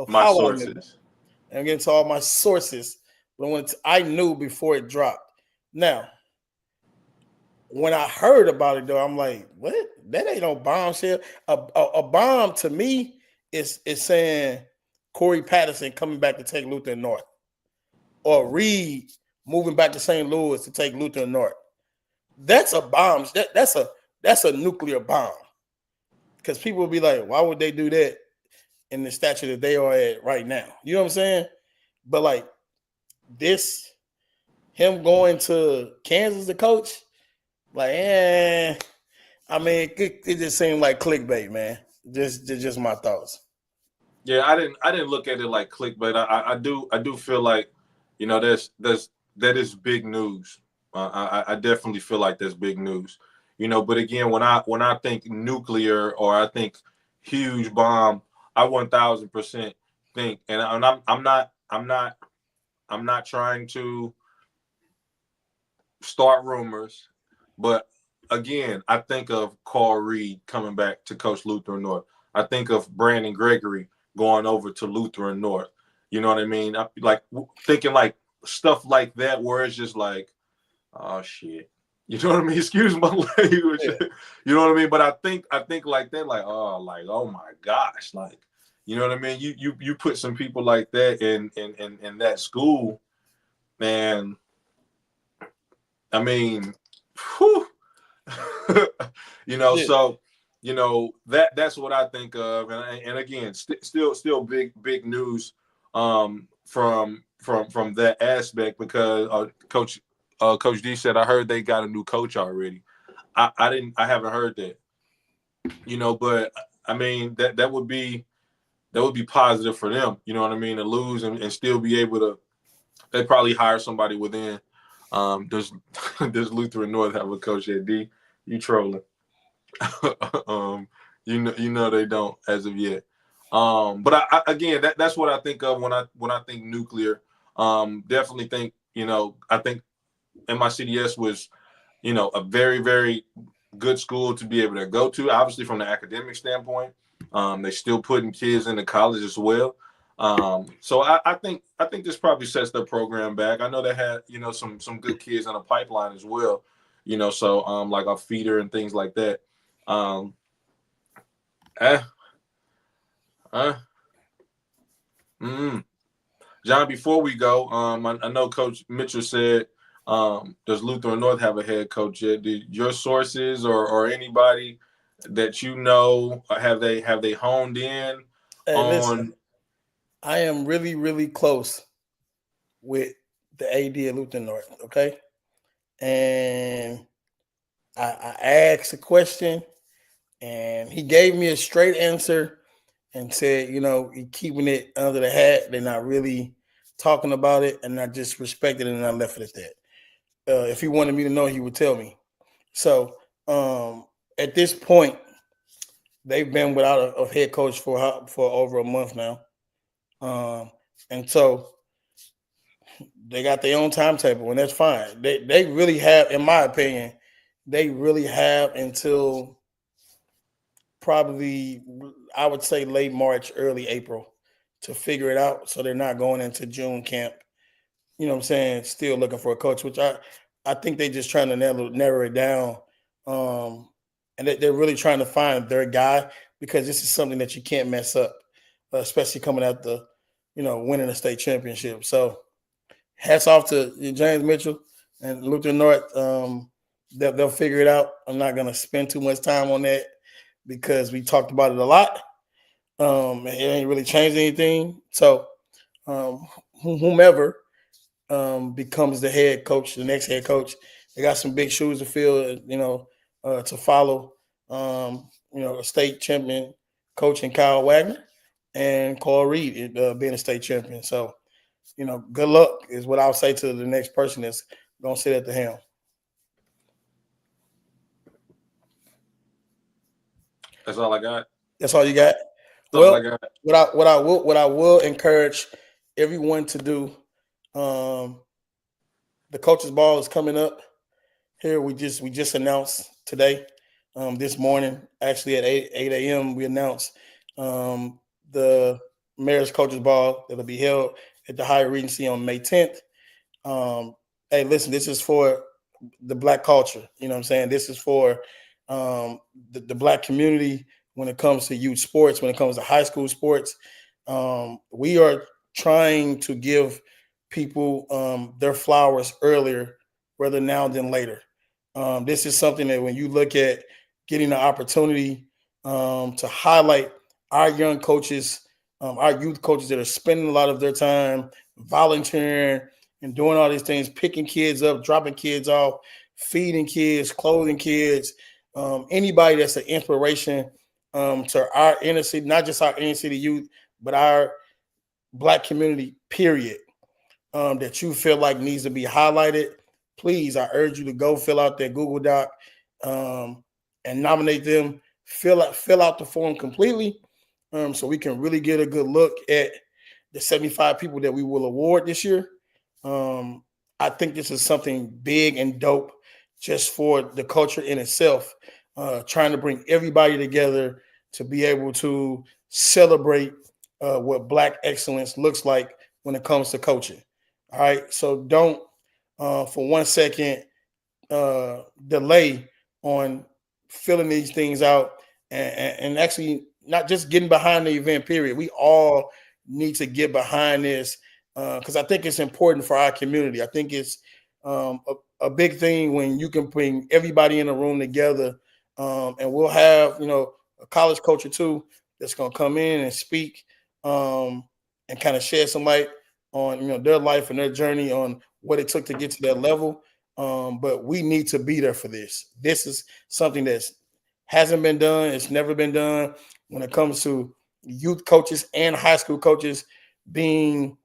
My sources. I'm getting to all my sources, but I knew before it dropped. Now, when I heard about it, though, I'm like, what? That ain't no bombshell. A bomb to me is saying Corey Patterson coming back to take Lutheran North, or Reed moving back to St. Louis to take Lutheran North. That's a bomb. That's a nuclear bomb. Because people will be like, why would they do that in the stature that they are at right now? You know what I'm saying? But like this, him going to Kansas to coach, like, I mean, it just seemed like clickbait, man. Just my thoughts. Yeah, I didn't look at it like clickbait. I do feel like, that is big news. I definitely feel like that's big news. But again, when I think nuclear or I think huge bomb, I 1000% think, and I'm not trying to start rumors, but again, I think of Carl Reed coming back to coach Lutheran North. I think of Brandon Gregory going over to Lutheran North. You know what I mean? I like thinking like stuff like that, where it's just like, oh shit. You know what I mean? Excuse my language. Yeah. You know what I mean? But I think like that, like, oh my gosh, like, you know what I mean? You put some people like that in that school, man. I mean, whew. Yeah. So you know, that's what I think of. And again, still big news from that aspect, because Coach D said, I heard they got a new coach already. I haven't heard that, you know, but I mean that would be positive for them, you know what I mean, to lose and still be able to. They probably hire somebody within. Does Lutheran North have a coach at D? You trolling? You know they don't as of yet. But I again, that's what I think of when I think nuclear. Definitely think, you know, I think MICDS was, you know, a very, very good school to be able to go to. Obviously, from the academic standpoint, they're still putting kids into college as well. So I think this probably sets their program back. I know they had, you know, some good kids in the pipeline as well. You know, so like a feeder and things like that. John, before we go, I know Coach Mitchell said, does Lutheran North have a head coach yet? Did your sources or anybody that you know, have they honed in on? Listen, I am really, really close with the AD at Lutheran North, okay? And I asked a question, and he gave me a straight answer and said, you know, he keeping it under the hat. They're not really talking about it, and I just respected it, and I left it at that. If he wanted me to know, he would tell me. So at this point, they've been without a head coach for over a month now, and so they got their own timetable, and that's fine. They really have, in my opinion, they really have until probably, I would say, late March, early April to figure it out. So they're not going into June camp, you know what I'm saying, still looking for a coach, which I think they're just trying to narrow it down. And they're really trying to find their guy, because this is something that you can't mess up, especially coming out the, you know, winning a state championship. So hats off to James Mitchell and Lutheran North. They'll figure it out. I'm not going to spend too much time on that because we talked about it a lot. It ain't really changed anything. So whomever becomes the head coach, the next head coach, they got some big shoes to fill, you know, to follow. You know, a state champion coach in Kyle Wagner and Carl Reed being a state champion. So, you know, good luck is what I'll say to the next person that's going to sit at the helm. That's all I got. That's all you got? That's all I got. What I will encourage everyone to do, the coaches ball is coming up here. We just announced today, this morning, actually at 8 a.m. we announced the Mayor's Coaches Ball that'll be held at the Hyatt Regency on May 10th. Hey, listen, this is for the Black culture. You know what I'm saying? This is for the Black community when it comes to youth sports, when it comes to high school sports. We are trying to give people their flowers earlier rather now than later. This is something that when you look at getting the opportunity to highlight our young coaches, our youth coaches that are spending a lot of their time volunteering and doing all these things, picking kids up, dropping kids off, feeding kids, clothing kids, anybody that's an inspiration to our inner city, not just our inner city youth, but our Black community, period, that you feel like needs to be highlighted. Please, I urge you to go fill out that Google Doc and nominate them. Fill out the form completely, so we can really get a good look at the 75 people that we will award this year. I think this is something big and dope just for the culture in itself, trying to bring everybody together to be able to celebrate what Black excellence looks like when it comes to coaching. All right, so don't for 1 second delay on filling these things out and actually not just getting behind the event, period. We all need to get behind this because I think it's important for our community. I think it's a big thing when you can bring everybody in a room together And we'll have, a college coach or two that's going to come in and speak and kind of shed some light on, their life and their journey on what it took to get to that level. But we need to be there for this. This is something that hasn't been done. It's never been done when it comes to youth coaches and high school coaches being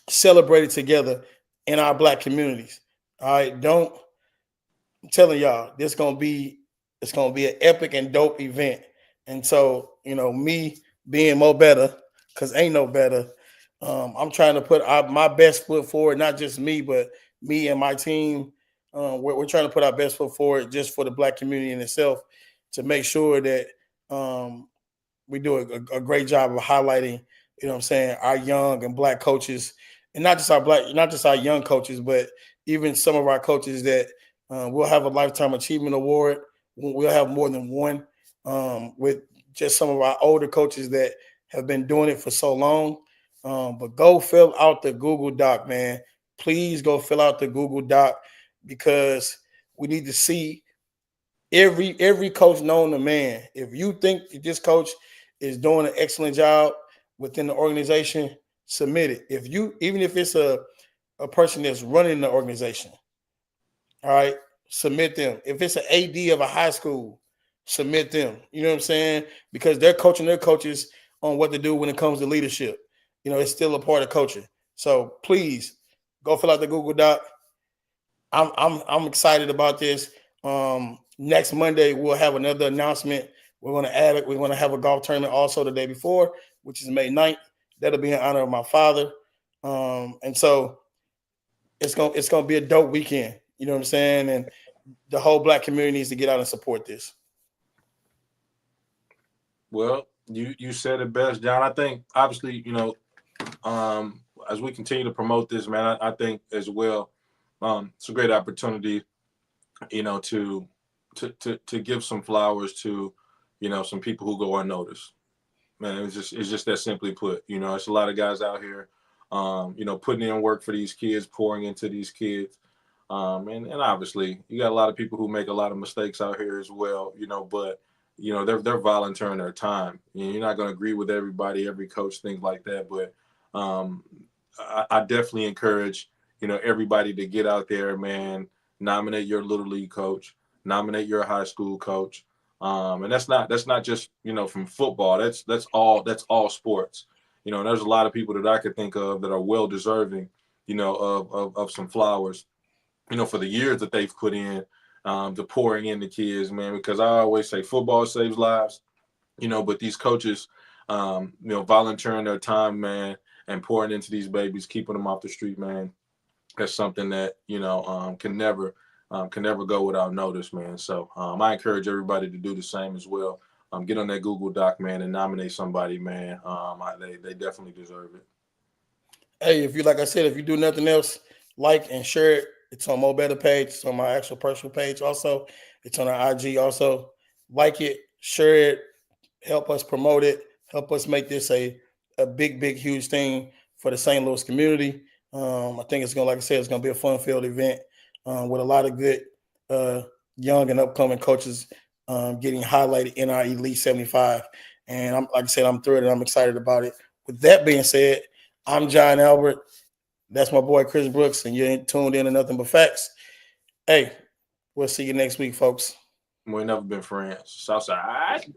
celebrated together in our Black communities. All right, I'm telling y'all, it's gonna be an epic and dope event. And so, me being Mo Better, because ain't no better. I'm trying to put my best foot forward, not just me, but me and my team. We're trying to put our best foot forward just for the Black community in itself to make sure that we do a great job of highlighting, what I'm saying, our young and Black coaches, and not just our young coaches, but even some of our coaches that we'll have a Lifetime Achievement Award. We'll have more than one with just some of our older coaches that have been doing it for so long. But go fill out the Google Doc, man. Please go fill out the Google Doc because we need to see every coach known to man. If you think that this coach is doing an excellent job within the organization, submit it. Even if it's a person that's running the organization, all right, submit them. If it's an AD of a high school, submit them. You know what I'm saying? Because they're coaching their coaches on what to do when it comes to leadership. It's still a part of coaching. So please go fill out the Google Doc. I'm excited about this. Next Monday we'll have another announcement. We're going to add it. We're going to have a golf tournament also the day before, which is May 9th. That'll be in honor of my father. And so it's gonna be a dope weekend. You know what I'm saying? And the whole Black community needs to get out and support this. Well, you said it best, John. I think obviously, as we continue to promote this, man, I think as well, it's a great opportunity, to give some flowers to, some people who go unnoticed. Man, it's just that simply put. It's a lot of guys out here, putting in work for these kids, pouring into these kids. And obviously you got a lot of people who make a lot of mistakes out here as well, but they're volunteering their time. You're not going to agree with everybody, every coach, things like that. But I definitely encourage, everybody to get out there, man, nominate your little league coach, nominate your high school coach. And that's not just, from football. That's all sports. There's a lot of people that I could think of that are well deserving, of some flowers, for the years that they've put in, to pouring in the kids, man, because I always say football saves lives, but these coaches, volunteering their time, man, and pouring into these babies, keeping them off the street, man, that's something that, can never go without notice, man. So I encourage everybody to do the same as well. Get on that Google Doc, man, and nominate somebody, man. They definitely deserve it. Hey, if you do nothing else, like and share it. It's on Mo Better page. It's on my actual personal page. Also, it's on our IG. Also, like it, share it, help us promote it, help us make this a big, huge thing for the St. Louis community. I think it's gonna be a fun-filled event with a lot of good young and upcoming coaches getting highlighted in our Elite 75. And I'm thrilled and I'm excited about it. With that being said, I'm John Albert. That's my boy Chris Brooks, and you're tuned in to Nothing But Facts. Hey, we'll see you next week, folks. We've never been friends. Southside.